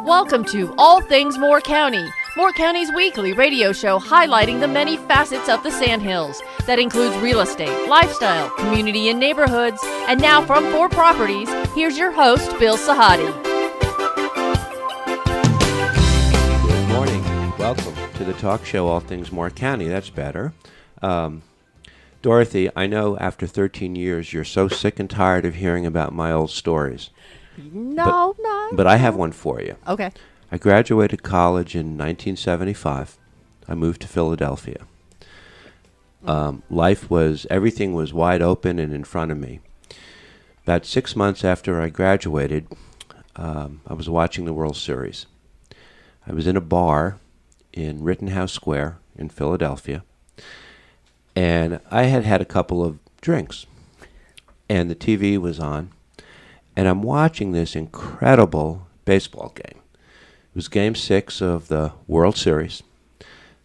Welcome to All Things Moore County, Moore County's weekly radio show highlighting the many facets of the Sandhills. That includes real estate, lifestyle, community and neighborhoods. And now from 4 Properties, here's your host, Bill Sahadi. Good morning. Welcome to the talk show, All Things Moore County. That's better. Dorothy, I know after 13 years you're so sick and tired of hearing about my old stories. No. But I have one for you. Okay. I graduated college in 1975. I moved to Philadelphia. Everything was wide open and in front of me. About 6 months after I graduated, I was watching the World Series. I was in a bar in Rittenhouse Square in Philadelphia, and I had had a couple of drinks, and the TV was on, and I'm watching this incredible baseball game. It was Game 6 of the World Series.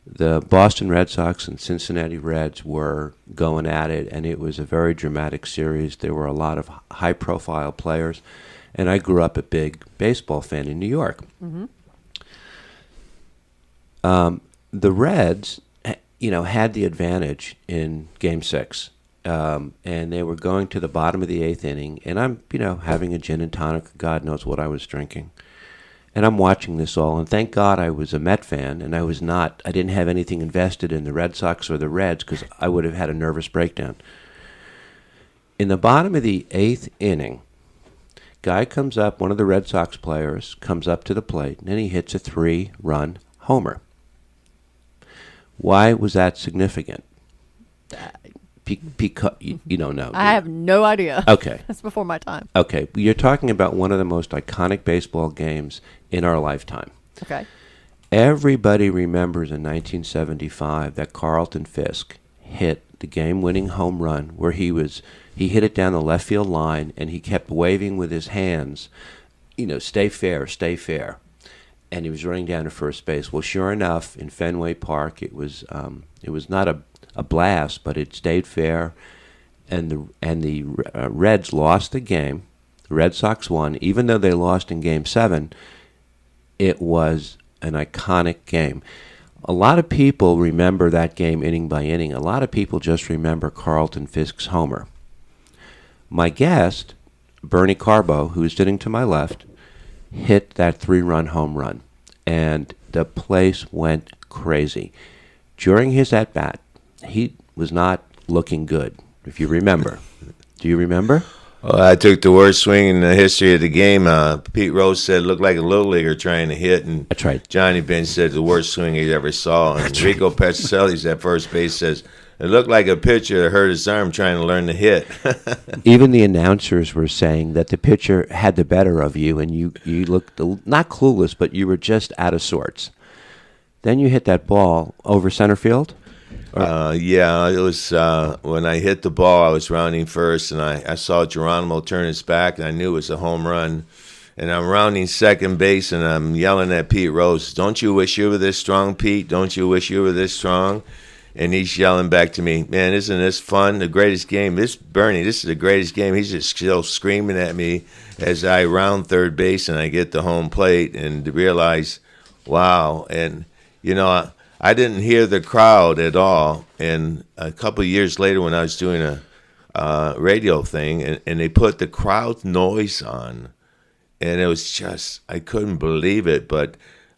The Boston Red Sox and Cincinnati Reds were going at it, and it was a very dramatic series. There were a lot of high-profile players, and I grew up a big baseball fan in New York. Mm-hmm. The Reds, had the advantage in Game 6. And they were going to the bottom of the 8th inning, and I'm, having a gin and tonic, God knows what I was drinking. And I'm watching this all, and thank God I was a Met fan, and I didn't have anything invested in the Red Sox or the Reds, because I would have had a nervous breakdown. In the bottom of the 8th inning, guy comes up, one of the Red Sox players comes up to the plate, and he hits a 3-run homer. Why was that significant? Because you don't know. I have no idea. Okay. That's before my time. Okay. You're talking about one of the most iconic baseball games in our lifetime. Okay. Everybody remembers in 1975 that Carlton Fisk hit the game-winning home run where he hit it down the left field line, and he kept waving with his hands, stay fair, stay fair. And he was running down to first base. Well, sure enough, in Fenway Park, it was not a blast, but it stayed fair, and the Reds lost the game. The Red Sox won, even though they lost in Game 7. It was an iconic game. A lot of people remember that game inning by inning. A lot of people just remember Carlton Fisk's homer. My guest, Bernie Carbo, who is sitting to my left, hit that 3-run home run, and the place went crazy. During his at-bat, he was not looking good, if you remember. Do you remember? Well, I took the worst swing in the history of the game. Pete Rose said it looked like a little leaguer trying to hit, and that's right. Johnny Bench said the worst swing he ever saw. And Rico Petrocelli's at first base says it looked like a pitcher that hurt his arm trying to learn to hit. Even the announcers were saying that the pitcher had the better of you, and you looked not clueless, but you were just out of sorts. Then you hit that ball over center field? Yeah, it was when I hit the ball, I was rounding first, and I saw Geronimo turn his back, and I knew it was a home run. And I'm rounding second base, and I'm yelling at Pete Rose, "Don't you wish you were this strong, Pete? Don't you wish you were this strong?" And he's yelling back to me, "Man, isn't this fun? The greatest game. Bernie, this is the greatest game." He's just still screaming at me as I round third base and I get the home plate and realize, wow. And, I didn't hear the crowd at all. And a couple of years later when I was doing a radio thing, and they put the crowd noise on, and it was just, I couldn't believe it. But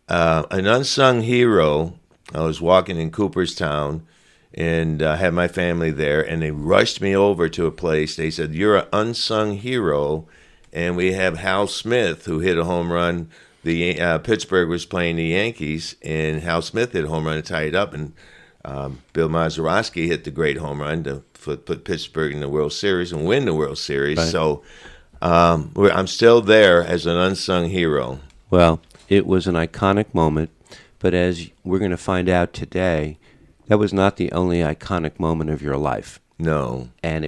an unsung hero, I was walking in Cooperstown and had my family there, and they rushed me over to a place. They said, "You're an unsung hero." And we have Hal Smith, who hit a home run. Pittsburgh was playing the Yankees, and Hal Smith hit a home run to tie it up, and Bill Mazeroski hit the great home run to put Pittsburgh in the World Series and win the World Series. Right. So I'm still there as an unsung hero. Well, it was an iconic moment, but as we're going to find out today, that was not the only iconic moment of your life. No. And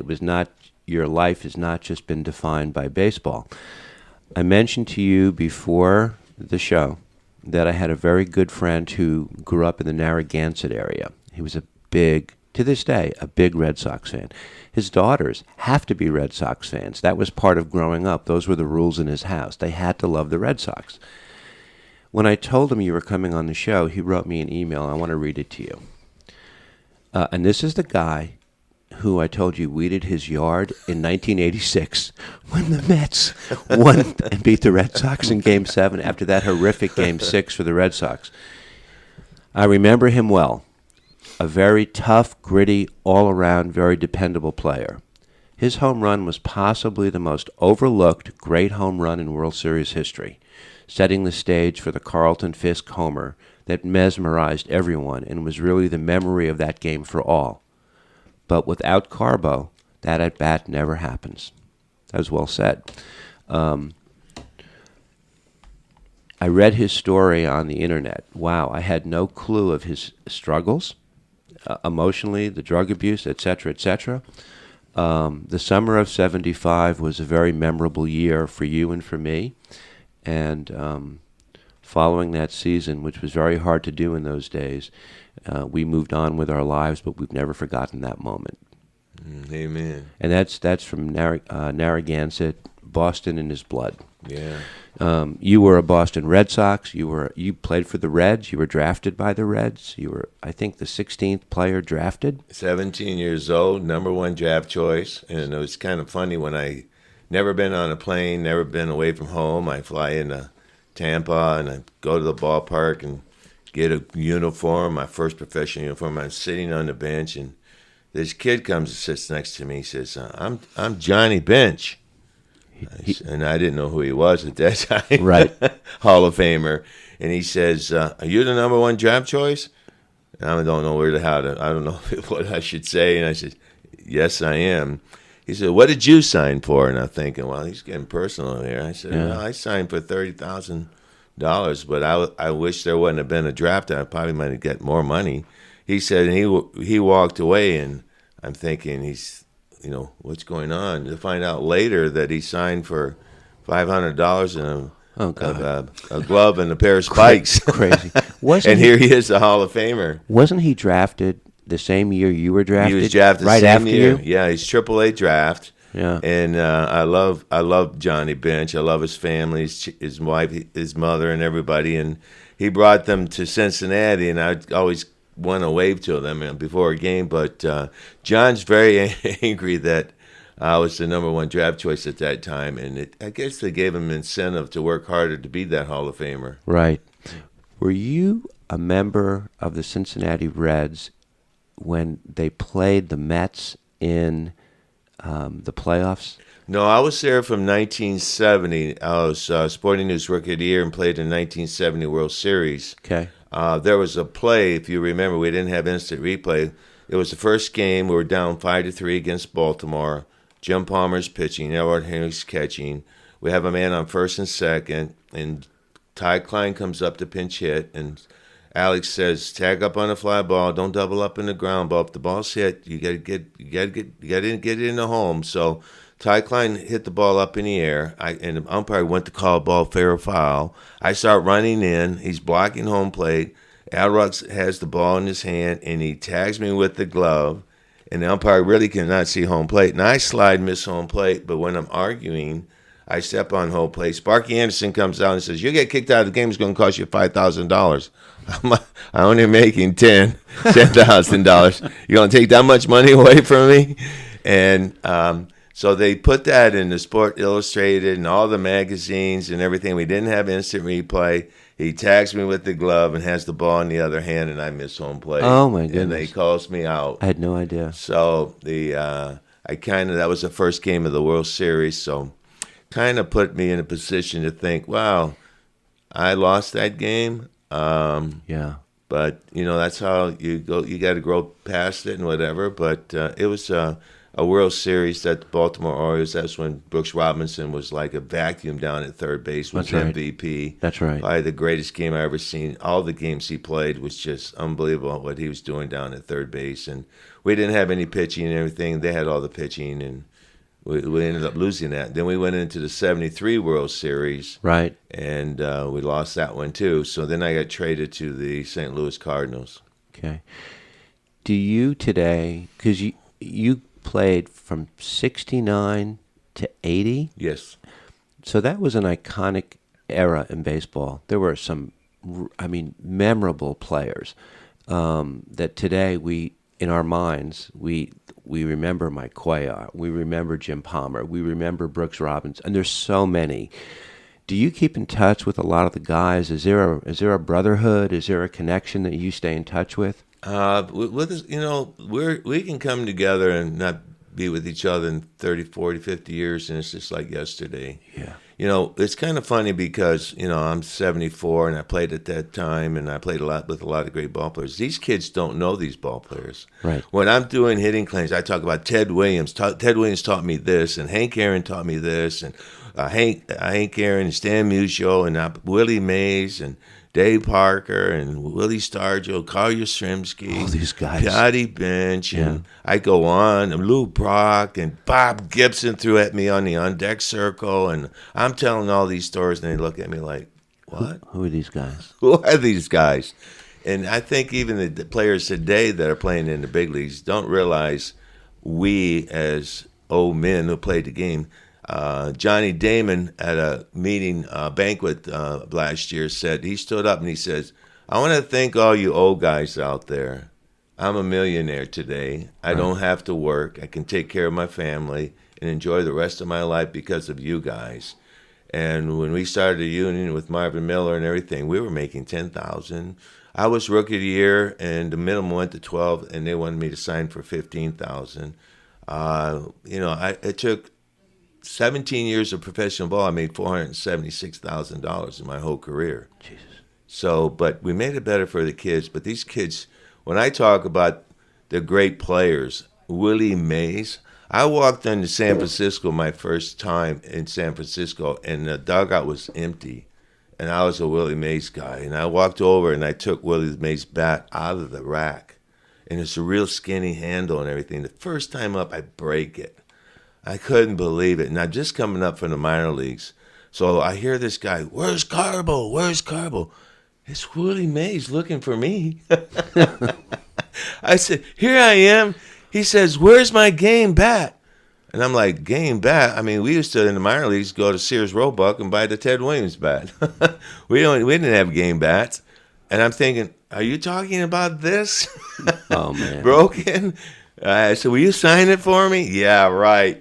your life has not just been defined by baseball. I mentioned to you before the show that I had a very good friend who grew up in the Narragansett area. He was to this day, a big Red Sox fan. His daughters have to be Red Sox fans. That was part of growing up. Those were the rules in his house. They had to love the Red Sox. When I told him you were coming on the show, he wrote me an email. I want to read it to you. And this is the guy who I told you weeded his yard in 1986 when the Mets won and beat the Red Sox in Game 7 after that horrific Game 6 for the Red Sox. I remember him well. A very tough, gritty, all-around, very dependable player. His home run was possibly the most overlooked great home run in World Series history, setting the stage for the Carlton Fisk homer that mesmerized everyone and was really the memory of that game for all. But without Carbo, that at-bat never happens. That was well said. I read his story on the internet. Wow, I had no clue of his struggles, emotionally, the drug abuse, etc., etc. The summer of '75 was a very memorable year for you and for me. And following that season, which was very hard to do in those days, we moved on with our lives, but we've never forgotten that moment. Amen. And that's from Narragansett, Boston in his blood. Yeah. You were a Boston Red Sox. You played for the Reds. You were drafted by the Reds. You were, I think, the 16th player drafted. 17 years old, number one draft choice. And it was kind of funny when I never been on a plane, never been away from home. I fly into Tampa and I go to the ballpark and get a uniform, my first professional uniform. I'm sitting on the bench and this kid comes and sits next to me. He says, I'm Johnny Bench. And I didn't know who he was at that time. Right. Hall of Famer. And he says, are you the number one draft choice? And I don't know I don't know what I should say. And I said, yes, I am. He said, what did you sign for? And I'm thinking, well, he's getting personal here. I said, well, I signed for $30,000, but I wish there wouldn't have been a draft. I probably might have got more money. He said, and he walked away, and I'm thinking what's going on? To find out later that he signed for $500 and a glove and a pair of spikes. Crazy. And here he is, the Hall of Famer. Wasn't he drafted the same year you were drafted? He was drafted right the same after year. you? Yeah, he's AAA draft. Yeah. And I love Johnny Bench. I love his family, his wife, his mother, and everybody. And he brought them to Cincinnati, and I always want to wave to them before a game. But John's very angry that I was the number one draft choice at that time, and I guess they gave him incentive to work harder to be that Hall of Famer. Right. Were you a member of the Cincinnati Reds when they played the Mets in the playoffs? No, I was there from 1970. I was Sporting News Rookie of the Year and played in 1970 World Series. Okay. There was a play, if you remember, we didn't have instant replay. It was the first game. We were down 5-3 against Baltimore. Jim Palmer's pitching, Edward Henry's catching. We have a man on first and second, and Ty Klein comes up to pinch hit, and Alex says, "Tag up on the fly ball. Don't double up in the ground ball. If the ball's hit, you gotta get it in the home." So Ty Klein hit the ball up in the air, and the umpire went to call a ball fair or foul. I start running in. He's blocking home plate. Al Rux has the ball in his hand, and he tags me with the glove. And the umpire really cannot see home plate. And I slide, miss home plate. But when I'm arguing, I step on home plate. Sparky Anderson comes out and says, "You get kicked out of the game, it's going to cost you $5,000. I'm only making $10,000. You're going to take that much money away from me?" And so they put that in the Sport Illustrated and all the magazines and everything. We didn't have instant replay. He tags me with the glove and has the ball in the other hand, and I miss home plate. Oh, my goodness. And they calls me out. I had no idea. So that was the first game of the World Series, so kind of put me in a position to think, wow, I lost that game. Yeah. But, that's how you go. You got to grow past it and whatever. But it was a World Series that the Baltimore Orioles, that's when Brooks Robinson was like a vacuum down at third base, was That's right. MVP. That's right. Probably the greatest game I ever seen. All the games he played was just unbelievable what he was doing down at third base. And we didn't have any pitching and everything. They had all the pitching, and we ended up losing that. Then we went into the 73 World Series. Right. And we lost that one too. So then I got traded to the St. Louis Cardinals. Okay. Do you today, because you played from 69 to 80? Yes. So that was an iconic era in baseball. There were some memorable players that today in our minds, we remember Mike Cuellar, we remember Jim Palmer, we remember Brooks Robbins, and there's so many. Do you keep in touch with a lot of the guys? Is there a brotherhood? Is there a connection that you stay in touch with? With us, we can come together and not be with each other in 30, 40, 50 years, and it's just like yesterday. Yeah. It's kind of funny because, I'm 74 and I played at that time and I played a lot with a lot of great ball players. These kids don't know these ball players. Right. When I'm doing hitting claims, I talk about Ted Williams. Ted Williams taught me this, and Hank Aaron taught me this, and Hank Aaron and Stan Musial and Willie Mays and Dave Parker and Willie Stargell, Carl Yastrzemski, all these guys, Scotty Bench, and I go on, and Lou Brock and Bob Gibson threw at me on the on-deck circle, and I'm telling all these stories, and they look at me like, what? Who are these guys? Who are these guys? And I think even the players today that are playing in the big leagues don't realize we, as old men who played the game, Johnny Damon at a meeting banquet last year he stood up and he says, I want to thank all you old guys out there. I'm a millionaire today. I don't have to work. I can take care of my family and enjoy the rest of my life because of you guys. And when we started a union with Marvin Miller and everything, we were making $10,000. I was rookie of the year, and the minimum went to 12, and they wanted me to sign for $15,000. It took 17 years of professional ball. I made $476,000 in my whole career. Jesus. So, but we made it better for the kids. But these kids, when I talk about the great players, Willie Mays, I walked into San Francisco my first time in San Francisco, and the dugout was empty. And I was a Willie Mays guy. And I walked over and I took Willie Mays' bat out of the rack. And it's a real skinny handle and everything. The first time up, I break it. I couldn't believe it. And I'm just coming up from the minor leagues. So I hear this guy, where's Carbo? Where's Carbo? It's Willie Mays looking for me. I said, here I am. He says, where's my game bat? And I'm like, game bat? I mean, we used to, in the minor leagues, go to Sears Roebuck and buy the Ted Williams bat. we didn't have game bats. And I'm thinking, are you talking about this? Oh, man. Broken? I said, will you sign it for me? Yeah, right.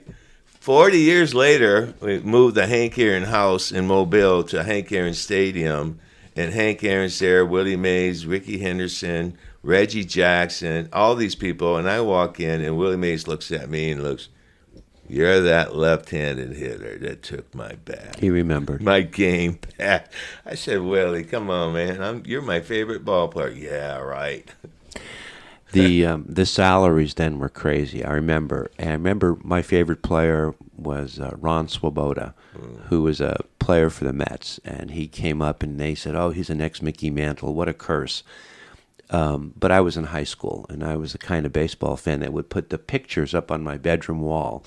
40 years later, we moved the Hank Aaron house in Mobile to Hank Aaron Stadium. And Hank Aaron's there, Willie Mays, Ricky Henderson, Reggie Jackson, all these people. And I walk in, and Willie Mays looks at me and looks, you're that left-handed hitter that took my bat. He remembered. My game bat. I said, Willie, come on, man. You're my favorite ball player. Yeah, right. The salaries then were crazy. I remember my favorite player was Ron Swoboda, who was a player for the Mets, and he came up and they said, "Oh, he's the next Mickey Mantle. What a curse!" But I was in high school, and I was the kind of baseball fan that would put the pictures up on my bedroom wall,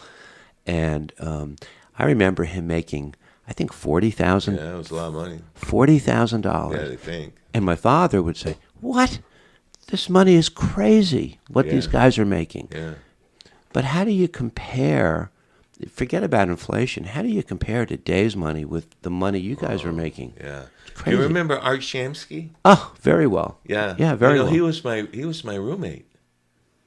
and I remember him making, I think, $40,000. Yeah, that was a lot of money. $40,000. Yeah, they think. And my father would say, "What? This money is crazy, what these guys are making." Yeah. But how do you compare, forget about inflation, how do you compare today's money with the money you guys were making? Yeah. Crazy. You remember Art Shamsky? Oh, very well. Yeah. Yeah, very well. He was my roommate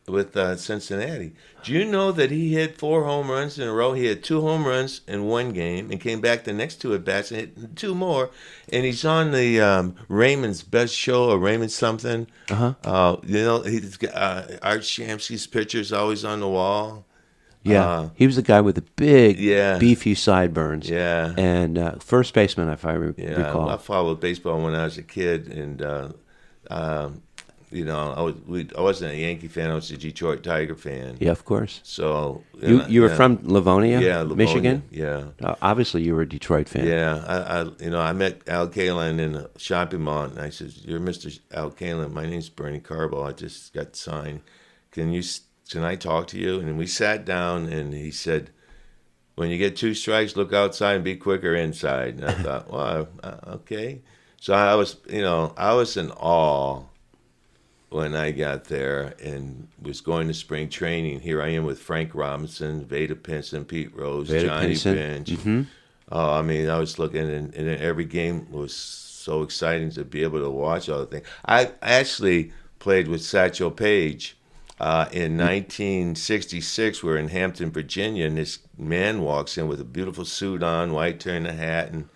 with Cincinnati. Do you know that he hit 4 home runs in a row? He had 2 home runs in one game and came back the next 2 at bats and hit 2 more. And he's on the Raymond's Best Show or Raymond something. He's got, Art Shamsky's picture's always on the wall. Yeah, he was the guy with the big, beefy sideburns. Yeah. And first baseman, if I recall. I followed baseball when I was a kid, and I wasn't a Yankee fan. I was a Detroit Tiger fan. Yeah, of course. So you were from Livonia, Livonia, Michigan. Yeah. Obviously, you were a Detroit fan. Yeah, I met Al Kaline in a shopping mall, and I said, "You're Mr. Al Kaline. My name's Bernie Carbo. I just got signed. Can I talk to you?" And we sat down, and he said, "When you get 2 strikes, look outside and be quicker inside." And I thought, well, okay. So I was in awe when I got there and was going to spring training. Here I am with Frank Robinson, Vada Pinson, Pete Rose, Johnny Bench. Mm-hmm. I was looking, and every game was so exciting to be able to watch all the things. I actually played with Satchel Paige in 1966. We're in Hampton, Virginia, and this man walks in with a beautiful suit on, white turn a hat, and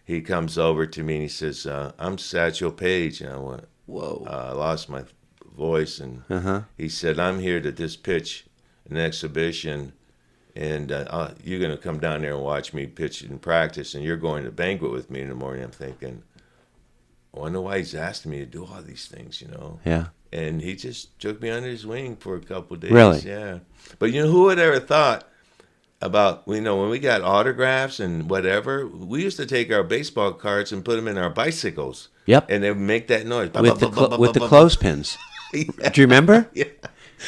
he comes over to me and he says, "I'm Satchel Paige." And I went, Whoa. I lost my voice, and he said, "I'm here to just pitch an exhibition, and you're going to come down there and watch me pitch and practice, and you're going to banquet with me in the morning." I'm thinking, I wonder why he's asking me to do all these things, Yeah. And he just took me under his wing for a couple of days. Really? Yeah. But who would ever thought about, when we got autographs and whatever, we used to take our baseball cards and put them in our bicycles. Yep. And they would make that noise. With the clothespins. Yeah. Do you remember? Yeah.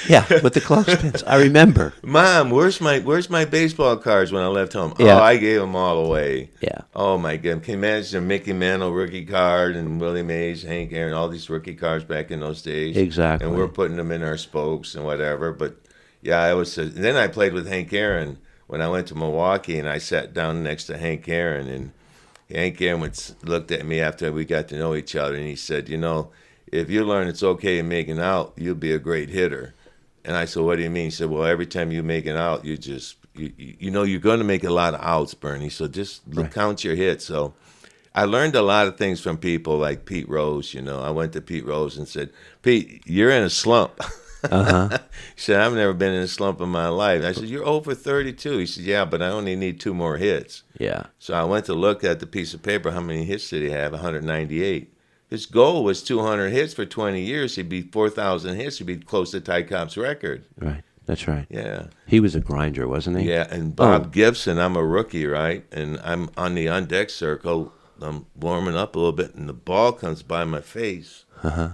Yeah, with the clothespins. I remember. Mom, where's my baseball cards when I left home? Yeah. Oh, I gave them all away. Yeah. Oh, my God. Can you imagine a Mickey Mantle rookie card and Willie Mays, Hank Aaron, all these rookie cards back in those days? Exactly. And we're putting them in our spokes and whatever. But, yeah, I was. Then I played with Hank Aaron when I went to Milwaukee, and I sat down next to Hank Aaron. And Hank Aaron looked at me after we got to know each other, and he said, if you learn it's okay in making out, you'll be a great hitter. And I said, "What do you mean?" He said, "Well, every time you make an out, you're going to make a lot of outs, Bernie. So just count your hits." So I learned a lot of things from people like Pete Rose. I went to Pete Rose and said, "Pete, you're in a slump." He said, "I've never been in a slump in my life." I said, "You're over 32. He said, "Yeah, but I only need 2 more hits." Yeah. So I went to look at the piece of paper. How many hits did he have? 198. His goal was 200 hits for 20 years. He'd be 4,000 hits. He'd be close to Ty Cobb's record. Right. That's right. Yeah. He was a grinder, wasn't he? Yeah, and Bob Gibson, I'm a rookie, right? And I'm on the on-deck circle. I'm warming up a little bit, and the ball comes by my face. And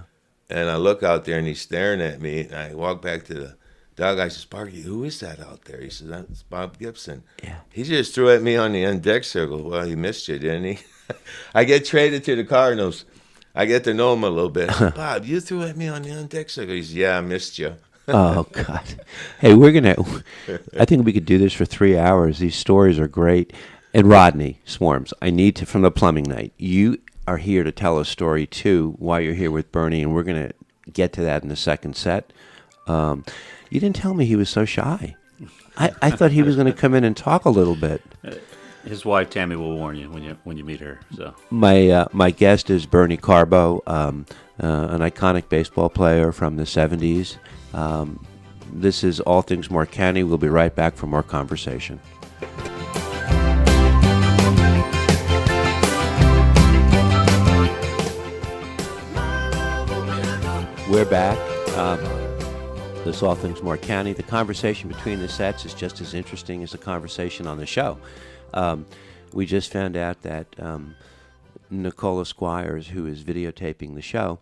I look out there, and he's staring at me. And I walk back to the dog. I said, "Sparky, who is that out there?" He says, "That's Bob Gibson." Yeah. He just threw at me on the on-deck circle. Well, he missed you, didn't he? I get traded to the Cardinals. I get to know him a little bit. I said, "Bob, you threw at me on the on-deck circle." He said, "Yeah, I missed you." Oh, God. Hey, I think we could do this for 3 hours. These stories are great. And Rodney Swarms, I need to, from the plumbing night, you are here to tell a story, too, while you're here with Bernie, and we're going to get to that in the second set. You didn't tell me he was so shy. I thought he was going to come in and talk a little bit. His wife Tammy will warn you when you meet her. So my guest is Bernie Carbo, an iconic baseball player from the 70s. This is All Things More County. We'll be right back for more conversation. We're back. This All Things More County. The conversation between the sets is just as interesting as the conversation on the show. We just found out that Nicola Squires, who is videotaping the show,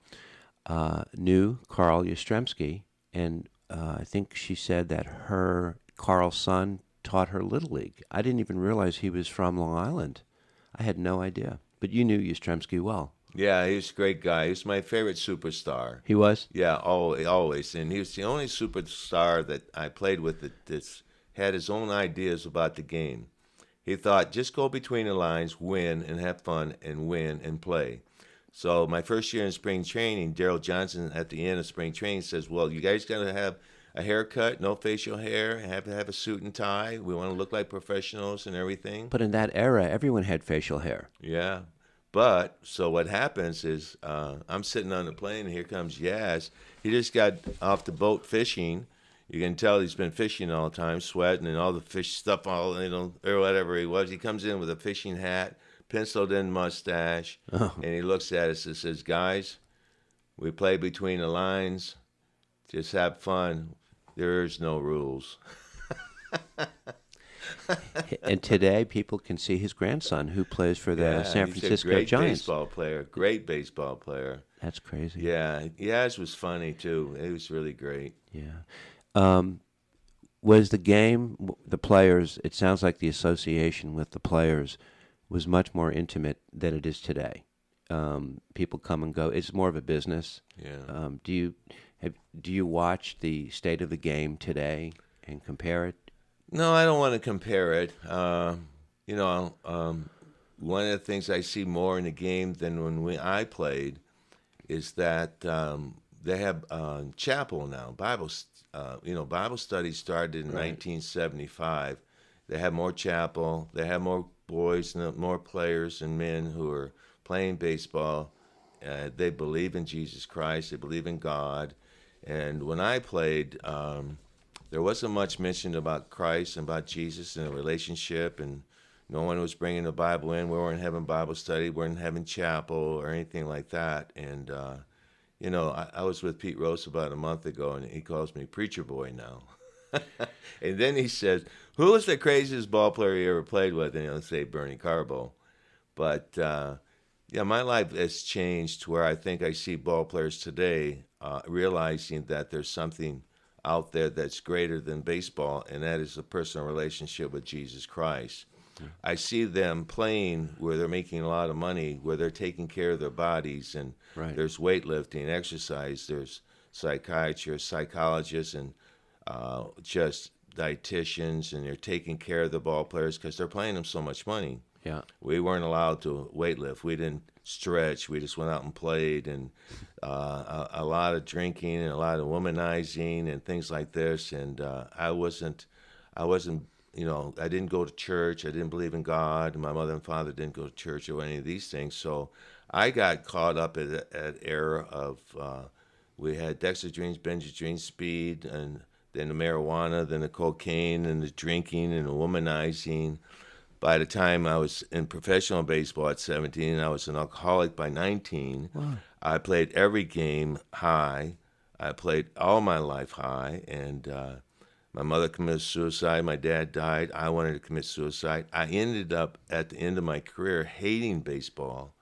knew Carl Yastrzemski, and I think she said that Carl's son taught her Little League. I didn't even realize he was from Long Island. I had no idea. But you knew Yastrzemski well. Yeah, he was a great guy. He was my favorite superstar. He was? Yeah, always. And he was the only superstar that I played with that had his own ideas about the game. He thought, just go between the lines, win, and have fun, and win, and play. So my first year in spring training, Daryl Johnson at the end of spring training says, "Well, you guys got to have a haircut, no facial hair, have to have a suit and tie. We want to look like professionals and everything." But in that era, everyone had facial hair. Yeah. But, so what happens is, I'm sitting on the plane, and here comes Yaz. He just got off the boat fishing. You can tell he's been fishing all the time, sweating and all the fish stuff, or whatever he was. He comes in with a fishing hat, penciled-in mustache, and he looks at us and says, "Guys, we play between the lines. Just have fun. There's no rules." And today, people can see his grandson, who plays for the San Francisco Giants. Great baseball player. That's crazy. Yeah, Yaz was funny, too. He was really great. Yeah. Was the game, the players, it sounds like the association with the players was much more intimate than it is today. People come and go. It's more of a business. Yeah. Do you watch the state of the game today and compare it? No, I don't want to compare it. one of the things I see more in the game than when I played is that they have chapel now. Bible study started in 1975. They have more chapel. They have more boys and more players and men who are playing baseball. They believe in Jesus Christ. They believe in God. And when I played, there wasn't much mentioned about Christ and about Jesus and a relationship, and no one was bringing the Bible in. We weren't having Bible study. We weren't having chapel or anything like that. And, I was with Pete Rose about a month ago, and he calls me preacher boy now. And then he says, who was the craziest ball player you ever played with? And he'll say Bernie Carbo. But, my life has changed to where I think I see ball players today realizing that there's something out there that's greater than baseball, and that is a personal relationship with Jesus Christ. I see them playing where they're making a lot of money, where they're taking care of their bodies, and there's weightlifting, exercise, there's psychiatrists, psychologists, and just dietitians, and they're taking care of the ball players because they're paying them so much money. Yeah, we weren't allowed to weightlift. We didn't stretch. We just went out and played, and a lot of drinking and a lot of womanizing and things like this. And I wasn't. I didn't go to church. I didn't believe in God. My mother and father didn't go to church or any of these things. So I got caught up at era of we had dexedrine, benzedrine, speed, and then the marijuana, then the cocaine, and the drinking and the womanizing. By the time I was in professional baseball at 17, I was an alcoholic by 19. Wow. I played every game high. I played all my life high, and my mother committed suicide. My dad died. I wanted to commit suicide. I ended up at the end of my career hating baseball,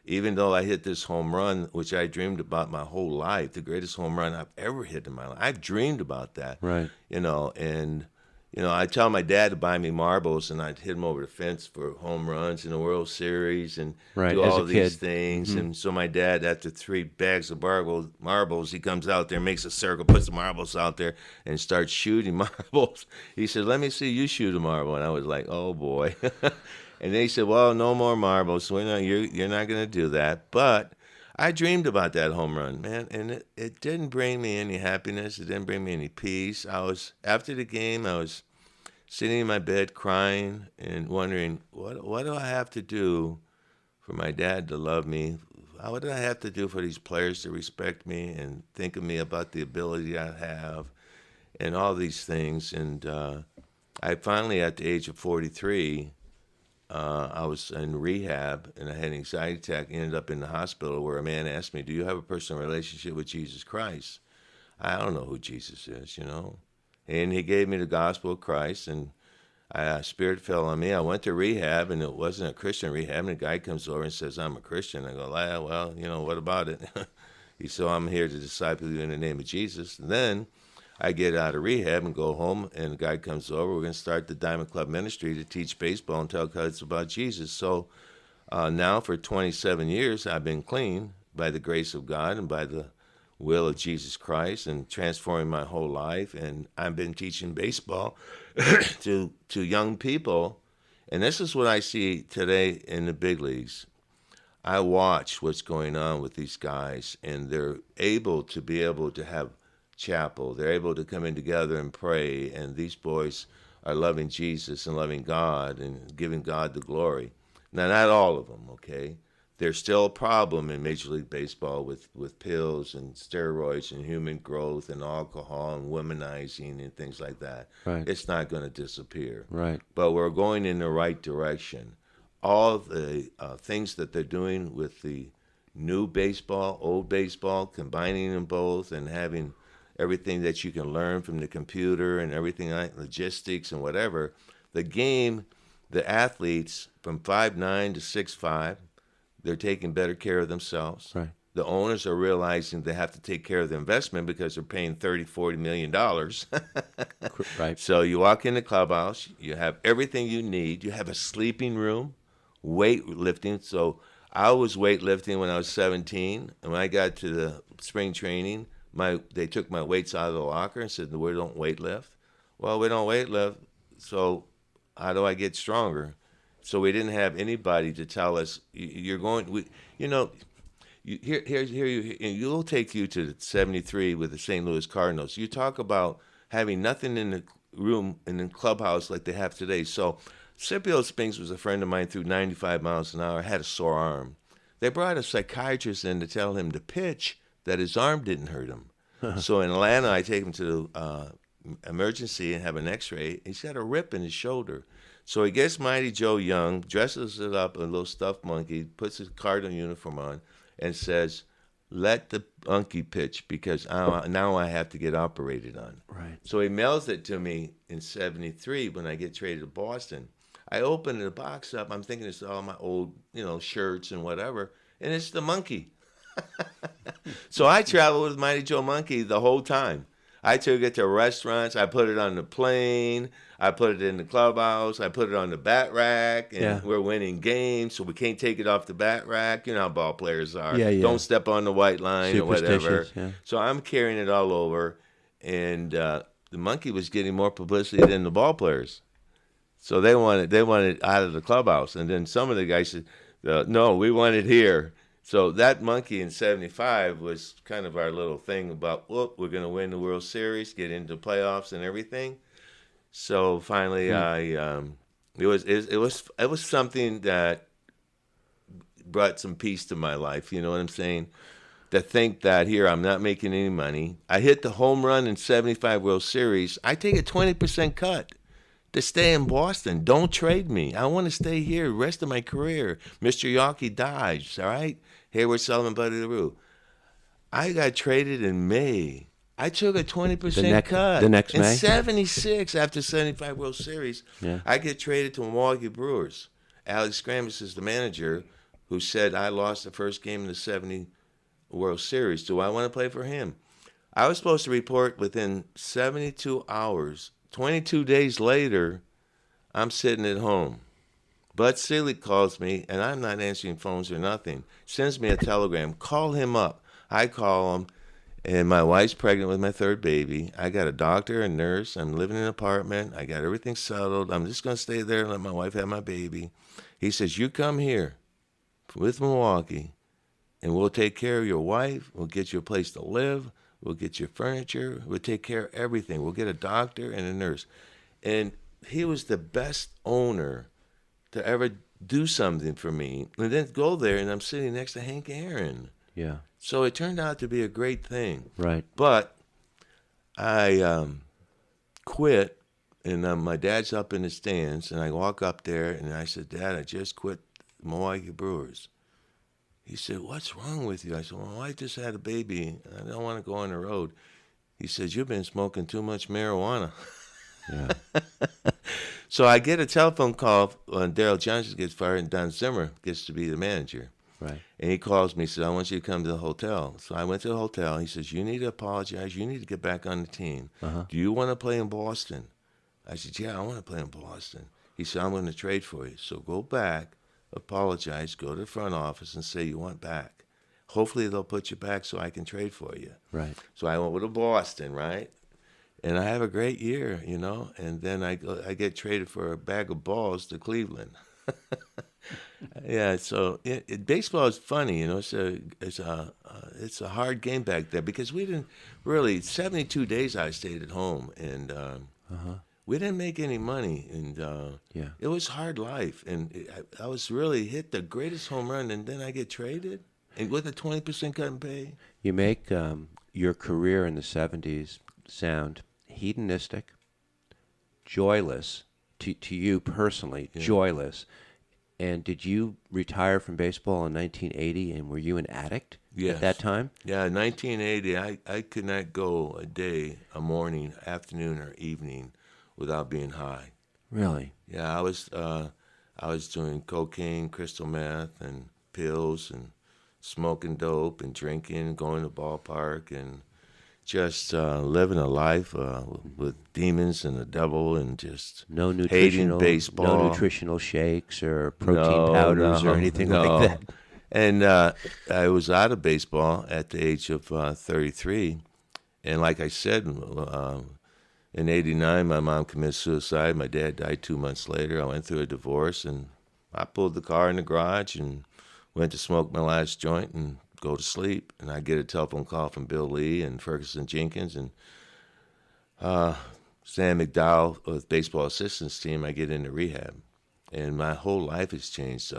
even though I hit this home run, which I dreamed about my whole life, the greatest home run I've ever hit in my life. I've dreamed about that. Right. I tell my dad to buy me marbles, and I'd hit him over the fence for home runs in the World Series and do all these things. Mm-hmm. And so my dad, after 3 bags of marbles, he comes out there, makes a circle, puts the marbles out there, and starts shooting marbles. He said, "Let me see you shoot a marble." And I was like, "Oh, boy." And then he said, "Well, no more marbles. You're not going to do that." But I dreamed about that home run, man, and it didn't bring me any happiness. It didn't bring me any peace. After the game, I was sitting in my bed crying and wondering, what do I have to do for my dad to love me? What do I have to do for these players to respect me and think of me about the ability I have and all these things? And I finally, at the age of 43, I was in rehab, and I had an anxiety attack, ended up in the hospital, where a man asked me, "Do you have a personal relationship with Jesus Christ?" I don't know who Jesus is, And he gave me the gospel of Christ, and Spirit fell on me. I went to rehab, and it wasn't a Christian rehab, and the guy comes over and says, "I'm a Christian." I go, "Well, what about it?" He said, "I'm here to disciple you in the name of Jesus." And then I get out of rehab and go home, and the guy comes over. We're going to start the Diamond Club Ministry to teach baseball and tell kids about Jesus. So now for 27 years, I've been clean by the grace of God and by the will of Jesus Christ, and transforming my whole life. And I've been teaching baseball to young people. And this is what I see today in the big leagues. I watch what's going on with these guys, and they're able to have chapel. They're able to come in together and pray, and these boys are loving Jesus and loving God and giving God the glory. Now, not all of them, okay? There's still a problem in Major League Baseball with pills and steroids and human growth and alcohol and womanizing and things like that. Right. It's not going to disappear. Right. But we're going in the right direction. All the things that they're doing with the new baseball, old baseball, combining them both and having everything that you can learn from the computer and everything like logistics and whatever. The game, the athletes from 5'9" to 6'5", they're taking better care of themselves. Right. The owners are realizing they have to take care of the investment because they're paying $30-40 million. Right. So you walk in the clubhouse, you have everything you need. You have a sleeping room, weightlifting. So I was weightlifting when I was 17, and when I got to the spring training, they took my weights out of the locker and said, "We don't weight lift." Well, we don't weight lift, so how do I get stronger? So we didn't have anybody to tell us you're going. You'll take you to '73 with the St. Louis Cardinals. You talk about having nothing in the room in the clubhouse like they have today. So Scipio Spinks was a friend of mine, threw 95 miles an hour, had a sore arm. They brought a psychiatrist in to tell him to pitch, that his arm didn't hurt him. So in Atlanta, I take him to emergency and have an x-ray. He's got a rip in his shoulder. So he gets Mighty Joe Young, dresses it up, a little stuffed monkey, puts his Cardinal uniform on, and says, let the monkey pitch because now I have to get operated on. Right. So he mails it to me in '73 when I get traded to Boston. I open the box up. I'm thinking it's all my old, shirts and whatever, and it's the monkey. So I traveled with Mighty Joe Monkey the whole time. I took it to restaurants. I put it on the plane. I put it in the clubhouse. I put it on the bat rack. And we're winning games, so we can't take it off the bat rack. You know how ball players are. Yeah. Don't step on the white line or whatever. Yeah. So I'm carrying it all over. And the monkey was getting more publicity than the ball players. So they wanted out of the clubhouse. And then some of the guys said, no, we want it here. So that monkey in '75 was kind of our little thing about, we're going to win the World Series, get into playoffs and everything. So finally, it was something that brought some peace to my life. You know what I'm saying? To think that here I'm not making any money. I hit the home run in '75 World Series. I take a 20% cut to stay in Boston. Don't trade me. I want to stay here the rest of my career. Mr. Yawkey Dodge, all right? Hayward, Sullivan, Buddy LaRue. I got traded in May. I took a 20% cut. The next in May? In '76, after '75 World Series, Yeah. I get traded to Milwaukee Brewers. Alex Kramis is the manager who said I lost the first game in the '70 World Series. Do I want to play for him? I was supposed to report within 72 hours. 22 days later, I'm sitting at home. Bud Selig calls me, and I'm not answering phones or nothing. Sends me a telegram. Call him up. I call him, and my wife's pregnant with my third baby. I got a doctor and nurse. I'm living in an apartment. I got everything settled. I'm just going to stay there and let my wife have my baby. He says, you come here with Milwaukee, and we'll take care of your wife. We'll get you a place to live. We'll get your furniture. We'll take care of everything. We'll get a doctor and a nurse. And he was the best owner to ever do something for me. And then go there, and I'm sitting next to Hank Aaron. Yeah. So it turned out to be a great thing. Right. But I quit, and my dad's up in the stands, and I walk up there, and I said, Dad, I just quit the Milwaukee Brewers. He said, what's wrong with you? I said, well, my wife just had a baby. I don't want to go on the road. He says, you've been smoking too much marijuana. Yeah. So I get a telephone call when Daryl Johnson gets fired and Don Zimmer gets to be the manager. Right. And he calls me and says, I want you to come to the hotel. So I went to the hotel. He says, you need to apologize. You need to get back on the team. Uh-huh. Do you want to play in Boston? I said, yeah, I want to play in Boston. He said, I'm going to trade for you. So go back, apologize, go to the front office and say you want back. Hopefully they'll put you back so I can trade for you. Right. So I went with Boston, right? And I have a great year, and then I get traded for a bag of balls to Cleveland. Yeah, so baseball is funny, It's a hard game back there because we didn't really 72 days I stayed at home and we didn't make any money and it was hard life and I was really hit the greatest home run and then I get traded and with a 20% cut in pay. You make your career in the 70s sound hedonistic, joyless, to you personally, joyless. And did you retire from baseball in 1980, and were you an addict at that time? Yeah, 1980, I could not go a day, a morning, afternoon, or evening without being high. Really? Yeah, I was doing cocaine, crystal meth, and pills, and smoking dope, and drinking, going to the ballpark, and just living a life with demons and the devil and just hating baseball. No nutritional shakes or protein powders or anything like that. And I was out of baseball at the age of 33. And like I said, in '89, my mom committed suicide. My dad died 2 months later. I went through a divorce. And I pulled the car in the garage and went to smoke my last joint and go to sleep. And I get a telephone call from Bill Lee and Ferguson Jenkins and Sam McDowell with baseball assistance team. I get into rehab, and my whole life has changed.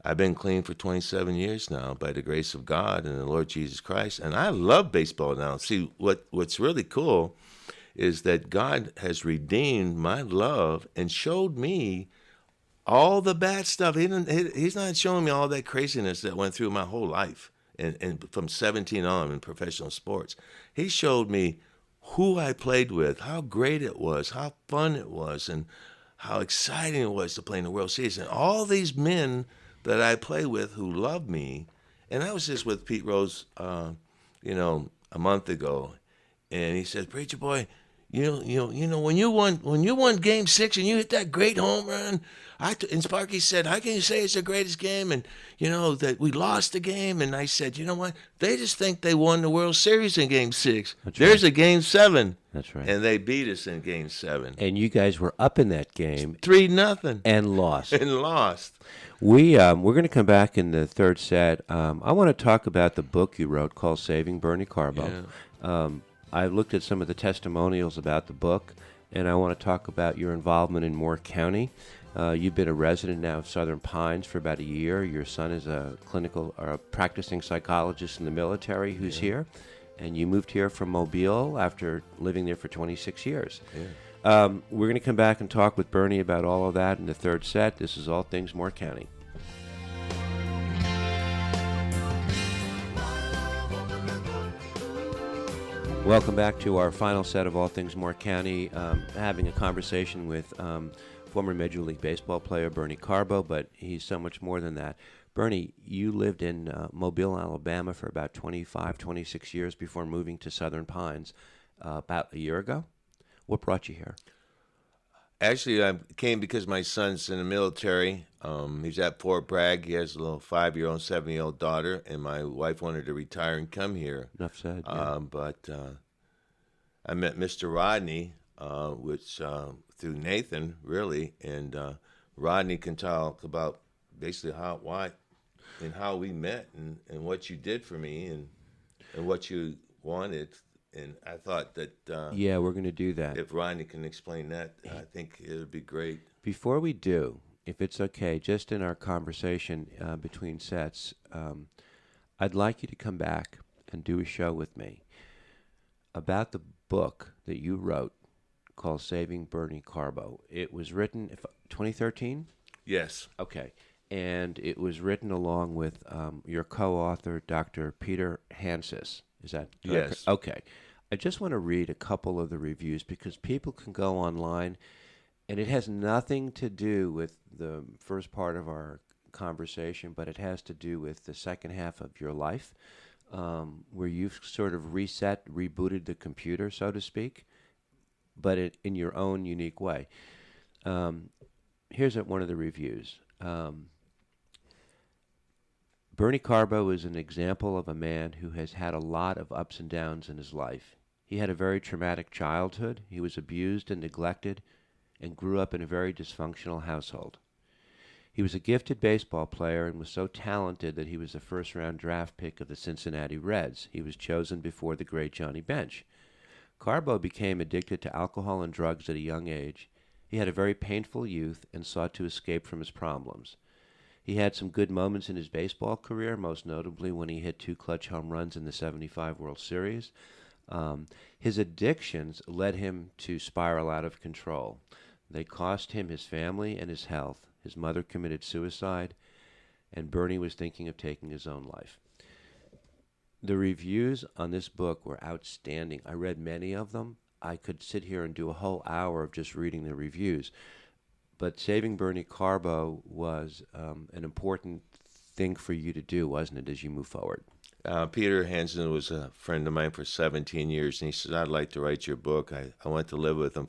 I've been clean for 27 years now by the grace of God and the Lord Jesus Christ, and I love baseball now. See, what's really cool is that God has redeemed my love and showed me all the bad stuff. He's not showing me all that craziness that went through my whole life, and from 17 on in professional sports. He showed me who I played with, how great it was, how fun it was, and how exciting it was to play in the World Series. And all these men that I play with who love me, and I was just with Pete Rose, a month ago, and he said, "Preacher boy, when you won Game 6 and you hit that great home run, and Sparky said, how can you say it's the greatest game? And that we lost the game." And I said, you know what? They just think they won the World Series in Game 6. There's a Game 7. That's right. And they beat us in Game 7. And you guys were up in that game 3-0 and lost. We're going to come back in the third set. I want to talk about the book you wrote called Saving Bernie Carbo. Yeah. I looked at some of the testimonials about the book, and I want to talk about your involvement in Moore County. You've been a resident now of Southern Pines for about a year. Your son is a practicing psychologist in the military who's here, and you moved here from Mobile after living there for 26 years. Yeah. We're going to come back and talk with Bernie about all of that in the third set. This is All Things Moore County. Welcome back to our final set of All Things Moore County, having a conversation with former Major League Baseball player Bernie Carbo, but he's so much more than that. Bernie, you lived in Mobile, Alabama for about 25, 26 years before moving to Southern Pines about a year ago. What brought you here? Actually, I came because my son's in the military. He's at Fort Bragg. He has a little 5-year-old, 7-year-old daughter, and my wife wanted to retire and come here. Enough said. Yeah. But I met Mr. Rodney, through Nathan, really, and Rodney can talk about basically how we met and what you did for me and what you wanted. And I thought that we're going to do that. If Rodney can explain that, I think it would be great. Before we do, if it's okay, just in our conversation between sets, I'd like you to come back and do a show with me about the book that you wrote called Saving Bernie Carbo. It was written 2013? Yes. Okay. And it was written along with your co-author, Dr. Peter Hansis. Is that correct? Yes. Okay. I just want to read a couple of the reviews because people can go online, and it has nothing to do with the first part of our conversation, but it has to do with the second half of your life, where you've sort of rebooted the computer, so to speak, but in your own unique way. Here's one of the reviews. Bernie Carbo is an example of a man who has had a lot of ups and downs in his life. He had a very traumatic childhood. He was abused and neglected and grew up in a very dysfunctional household. He was a gifted baseball player and was so talented that he was the first-round draft pick of the Cincinnati Reds. He was chosen before the great Johnny Bench. Carbo became addicted to alcohol and drugs at a young age. He had a very painful youth and sought to escape from his problems. He had some good moments in his baseball career, most notably when he hit 2 clutch home runs in the '75 World Series. His addictions led him to spiral out of control. They cost him his family and his health. His mother committed suicide, and Bernie was thinking of taking his own life. The reviews on this book were outstanding. I read many of them. I could sit here and do a whole hour of just reading the reviews. But Saving Bernie Carbo was an important thing for you to do, wasn't it, as you move forward? Peter Hansen was a friend of mine for 17 years, and he said, I'd like to write your book. I went to live with him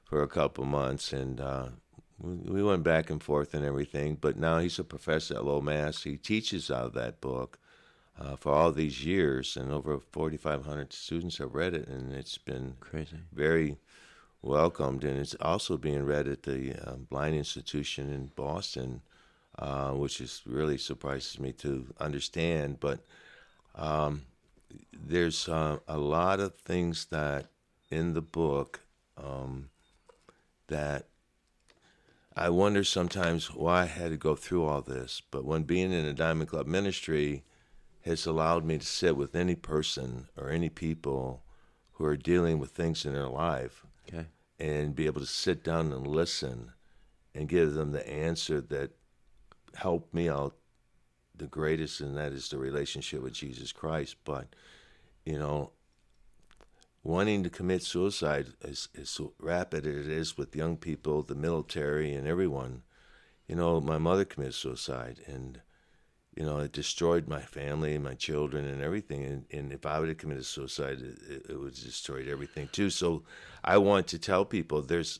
for a couple months, and we went back and forth and everything. But now he's a professor at Lomas. He teaches out of that book for all these years, and over 4,500 students have read it, and it's been crazy, very welcomed, and it's also being read at the Blind Institution in Boston, which is really surprises me to understand. But there's a lot of things that in the book that I wonder sometimes why I had to go through all this. But when being in a Diamond Club ministry has allowed me to sit with any person or any people who are dealing with things in their life, Okay. and be able to sit down and listen and give them the answer that helped me out the greatest, and that is the relationship with Jesus Christ. But, wanting to commit suicide is so rapid as it is with young people, the military, and everyone. My mother committed suicide, and it destroyed my family and my children and everything. And if I would have committed suicide, it would have destroyed everything too. So I want to tell people there's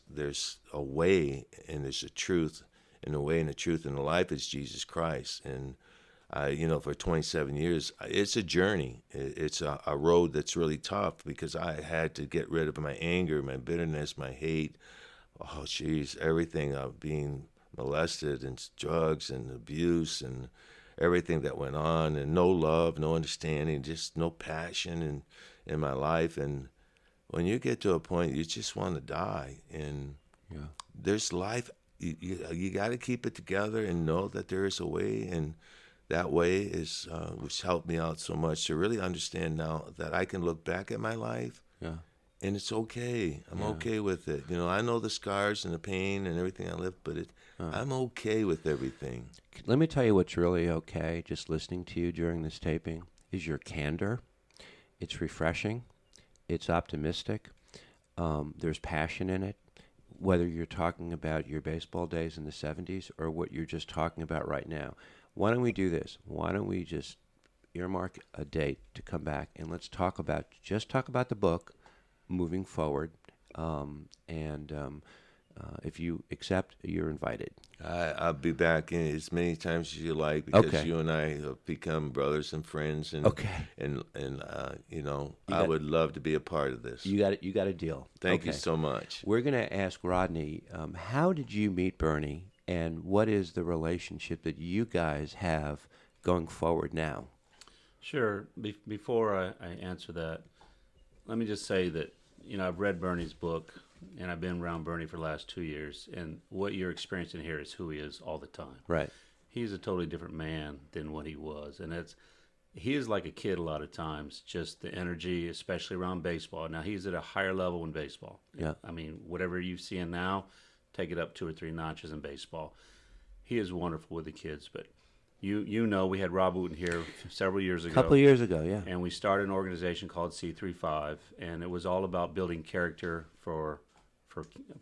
a way, and there's a truth, and the way and the truth and the life is Jesus Christ. And for 27 years, it's a journey. It's a road that's really tough because I had to get rid of my anger, my bitterness, my hate. Oh, geez, everything of being molested and drugs and abuse and everything that went on, and no love, no understanding, just no passion in my life. And when you get to a point, you just want to die. And there's life. You got to keep it together and know that there is a way, and that way is which helped me out so much to really understand now that I can look back at my life, and it's okay. I'm okay with it. I know the scars and the pain and everything I lived, but I'm okay with everything. Let me tell you what's really okay, just listening to you during this taping, is your candor. It's refreshing. It's optimistic. There's passion in it. Whether you're talking about your baseball days in the 70s or what you're just talking about right now. Why don't we do this? Why don't we just earmark a date to come back, and let's talk about the book moving forward. If you accept, you're invited. I'll be back in as many times as you like, because you and I have become brothers and friends. And I would love to be a part of this. You got a deal. Thank you so much. We're going to ask Rodney, how did you meet Bernie, and what is the relationship that you guys have going forward now? Sure. Before I answer that, let me just say that I've read Bernie's book, and I've been around Bernie for the last 2 years, and what you're experiencing here is who he is all the time. Right. He's a totally different man than what he was, and he is like a kid a lot of times, just the energy, especially around baseball. Now, he's at a higher level in baseball. Yeah. I mean, whatever you see him now, take it up 2 or 3 notches in baseball. He is wonderful with the kids, but we had Rob Wooten here several years ago. A couple of years ago, yeah. And we started an organization called C35, and it was all about building character for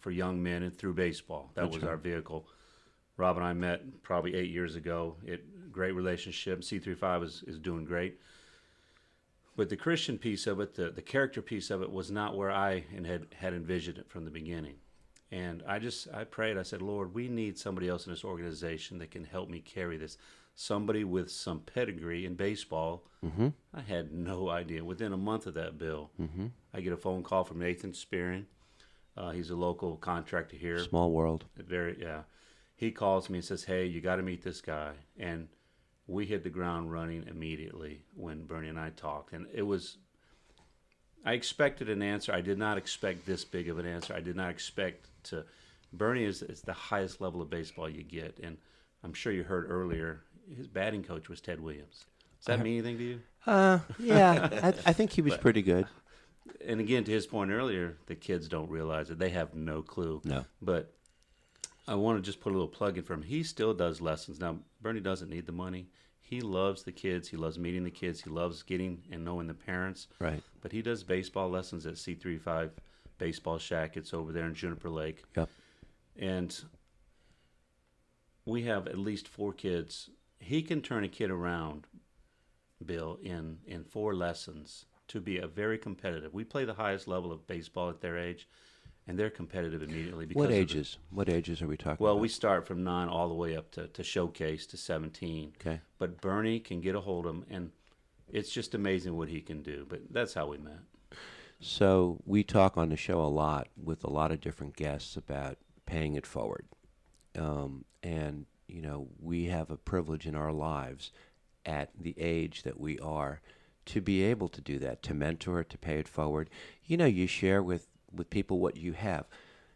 young men and through baseball. That was our vehicle. Rob and I met probably 8 years ago. Great relationship. C35 is doing great. But the Christian piece of it, the character piece of it, was not where I had envisioned it from the beginning. And I prayed. I said, Lord, we need somebody else in this organization that can help me carry this. Somebody with some pedigree in baseball. Mm-hmm. I had no idea. Within a month of that, Bill, I get a phone call from Nathan Spearing. He's a local contractor here. Small world. He calls me and says, hey, you got to meet this guy. And we hit the ground running immediately when Bernie and I talked. And I expected an answer. I did not expect this big of an answer. I did not expect to. Bernie is the highest level of baseball you get. And I'm sure you heard earlier, his batting coach was Ted Williams. Does that mean anything to you? Yeah. I think he was pretty good. And again, to his point earlier, the kids don't realize it. They have no clue. No. But I want to just put a little plug in for him. He still does lessons. Now, Bernie doesn't need the money. He loves the kids. He loves meeting the kids. He loves getting and knowing the parents. Right. But he does baseball lessons at C35 Baseball Shack. It's over there in Juniper Lake. Yep. And we have at least 4 kids. He can turn a kid around, Bill, in 4 lessons to be a very competitive. We play the highest level of baseball at their age, and they're competitive immediately. Because What ages? What ages are we talking about? Well, we start from 9 all the way up to showcase to 17. Okay. But Bernie can get a hold of him, and it's just amazing what he can do. But that's how we met. So we talk on the show a lot with a lot of different guests about paying it forward. And, you know, we have a privilege in our lives at the age that we are to be able to do that, to mentor, to pay it forward. You know, you share with people what you have.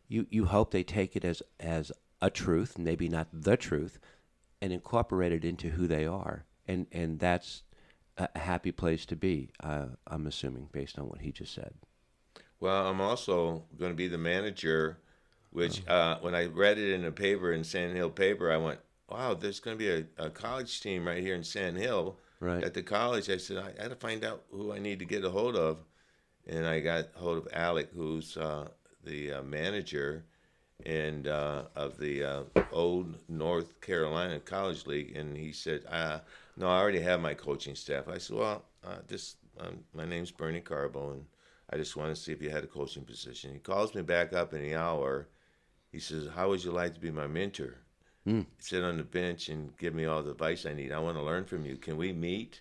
You hope they take it as a truth, maybe not the truth, and incorporate it into who they are. And that's a happy place to be, I'm assuming, based on what he just said. Well, I'm also going to be the manager, which when I read it in the paper, in Sand Hill paper, I went, wow, there's going to be a college team right here in Sand Hill. Right. At the college. I said, I got to find out who I need to get a hold of. And I got a hold of Alec, who's the manager and of the old North Carolina College League. And he said, no, I already have my coaching staff. I said, well, my name's Bernie Carbo, and I just want to see if you had a coaching position. He calls me back up in the hour. He says, how would you like to be my mentor? Sit on the bench and give me all the advice I need. I want to learn from you. Can we meet?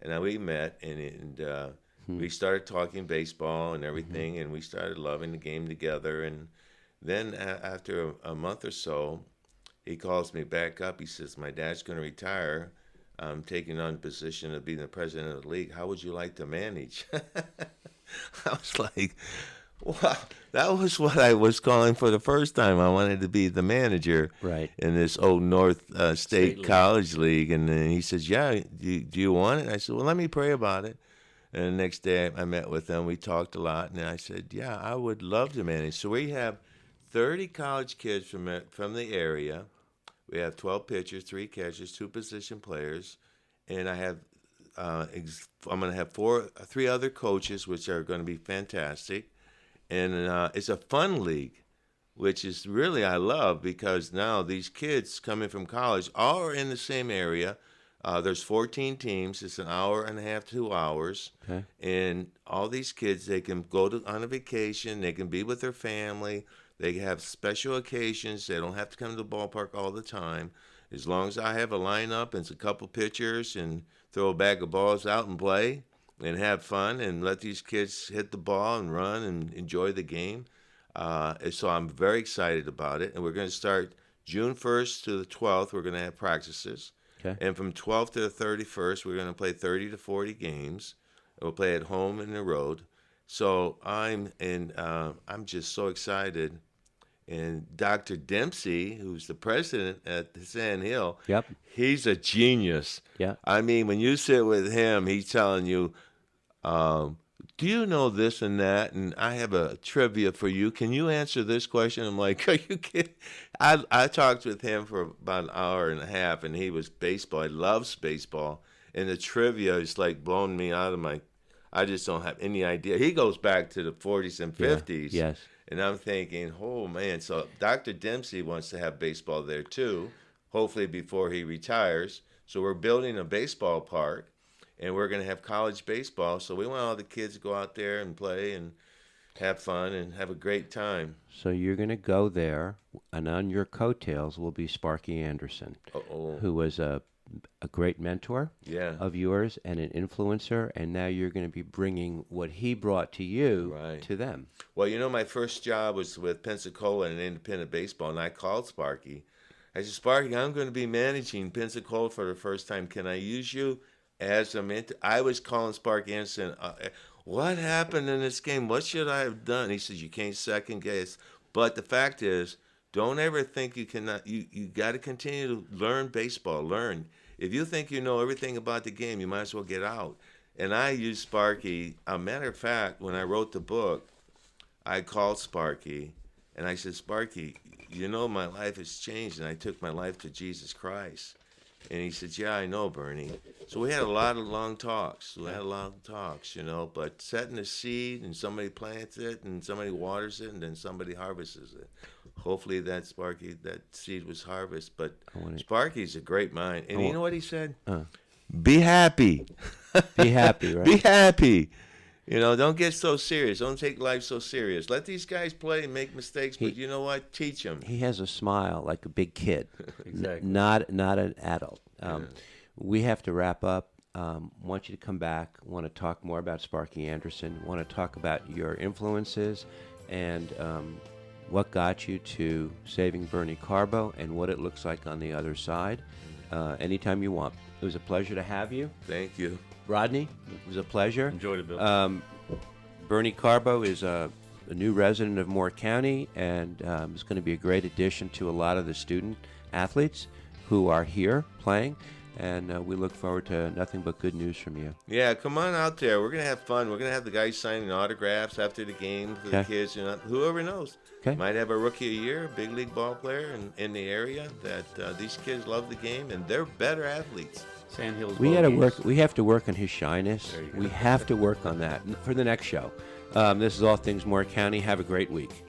And then we met, and we started talking baseball and everything, and we started loving the game together. And then after a month or so, he calls me back up. He says, my dad's going to retire. I'm taking on the position of being the president of the league. How would you like to manage? I was like, wow, that was what I was calling for the first time. I wanted to be the manager in this old North State College League. And then he says, yeah, do you want it? I said, well, let me pray about it. And the next day I met with him. We talked a lot. And I said, yeah, I would love to manage. So we have 30 college kids from the area. We have 12 pitchers, 3 catchers, 2 position players. And I have I'm going to have 3 other coaches, which are going to be fantastic. And it's a fun league, which is really I love, because now these kids coming from college all are in the same area. There's 14 teams. It's an hour and a half, 2 hours. Okay. And all these kids, they can go on a vacation. They can be with their family. They have special occasions. They don't have to come to the ballpark all the time. As long as I have a lineup and a couple pitchers and throw a bag of balls out and play and have fun and let these kids hit the ball and run and enjoy the game. So I'm very excited about it. And we're going to start June 1st to the 12th. We're going to have practices. Okay. And from 12th to the 31st, we're going to play 30 to 40 games. We'll play at home and the road. So I'm just so excited. And Dr. Dempsey, who's the president at the Sand Hill, he's a genius. Yeah. I mean, when you sit with him, he's telling you, do you know this and that? And I have a trivia for you. Can you answer this question? I'm like, are you kidding? I talked with him for about an hour and a half, and he was baseball. He loves baseball. And the trivia is like blowing me out of my, I just don't have any idea. He goes back to the 40s and 50s. Yeah. Yes. And I'm thinking, oh, man. So Dr. Dempsey wants to have baseball there, too, hopefully before he retires. So we're building a baseball park, and we're going to have college baseball. So we want all the kids to go out there and play and have fun and have a great time. So you're going to go there, and on your coattails will be Sparky Anderson, who was a great mentor of yours and an influencer, and now you're going to be bringing what he brought to you to them. Well, you know, my first job was with Pensacola in independent baseball, and I called Sparky. I said, Sparky, I'm going to be managing Pensacola for the first time. Can I use you as a mentor? I was calling Sparky Anderson, what happened in this game? What should I have done? He says, you can't second guess. But the fact is, don't ever think you cannot. You got to continue to learn baseball. Learn. If you think you know everything about the game, you might as well get out. And I used Sparky. A matter of fact, when I wrote the book, I called Sparky, and I said, Sparky, you know my life has changed, and I took my life to Jesus Christ. And he said, yeah, I know, Bernie. So we had a lot of long talks. You know, but setting a seed, and somebody plants it, and somebody waters it, and then somebody harvests it. Hopefully that seed was harvested. But Sparky's a great mind. And you know what he said? Be happy. Be happy, right? Be happy. You know, don't get so serious. Don't take life so serious. Let these guys play and make mistakes, but you know what? Teach them. He has a smile like a big kid. Exactly. Not an adult. We have to wrap up. want you to come back, want to talk more about Sparky Anderson, want to talk about your influences and what got you to saving Bernie Carbo and what it looks like on the other side. Anytime you want. It was a pleasure to have you. Thank you. Rodney, it was a pleasure. Enjoyed it, Bill. Bernie Carbo is a new resident of Moore County and is going to be a great addition to a lot of the student athletes who are here playing. And we look forward to nothing but good news from you. Yeah, come on out there. We're going to have fun. We're going to have the guys signing autographs after the game for the kids. You know, whoever knows. Okay. Might have a rookie of the year, a big league ball player in the area that these kids love the game, and they're better athletes. Sandhills. We got to Bogies. work. We have to work on his shyness. There you go. We have to work on that for the next show. This is All Things Moore County. Have a great week.